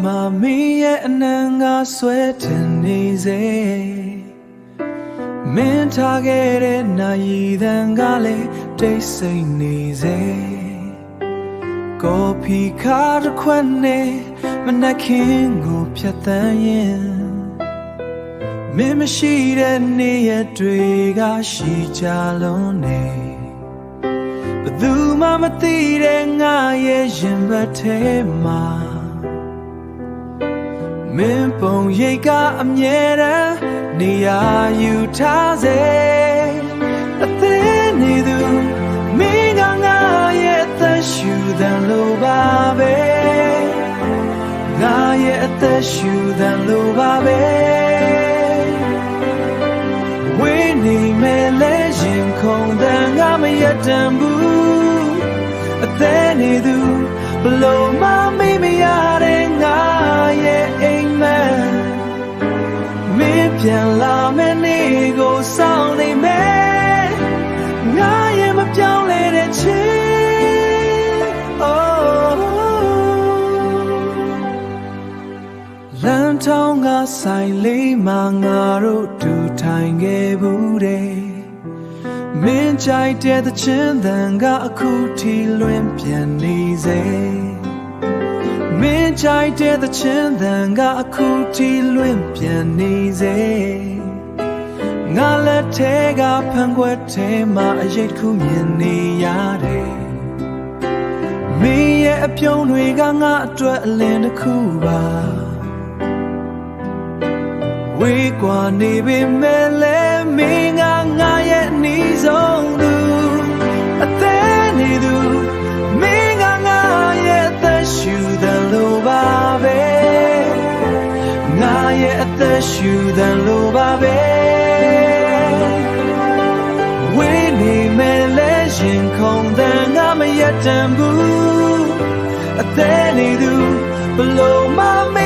Mami nanga sweatinize Min target na yidangale they say nize Go pika to quane manakin go pyatayin Mimashida near driga she jalone But do mama tideng I yimbatema Min pong yeka amyera Nia you taze Atheni du Minga nga yet the shoe than lobabe Nga yet the shoe than lobabe Winnie me legend kong than gama yet tambu Atheni du Below my mimi yare nga yet amenပြန်လာမယ်နေကိုစောင့်နေမယ်ငါရဲ့မပြောင်းလဲတဲ့ချစ်လမ်းထောင်းကဆိုင်လေးမှာငါတို့တူထိုင်ခဲ့ဘူးတဲ့မင်းကြိုက်တဲ့သချင်းသံကအခုထိလွင်ပြန်နေစေမင်းကြိုက်တဲ့သချင်းသံကအခုထိလွင်ပြန်နေစေငါလက်ထဲကဖန်ခွက်ထဲမှာအရေးတစ်ခုမြင်နေရတယ်မင်းရဲ့အပြုံးတွေကငါအတွက်အလင်းတစ်ခုပါဝေးကွာနေပေမဲ့လည်းမင်းကငါရဲ့အနီးဆုံးသူအသက်နေသူမင်းကငါရဲ့အသက်ရှူတဲ့လိုပါပဲငါရဲ့အသက်ရှူတဲ့လိုပါပဲဝေးနေမဲ့လည်းရင်ခုန်တဲ့ငါမရတန်ဘူးအသက်နေသူဘလို့မှမ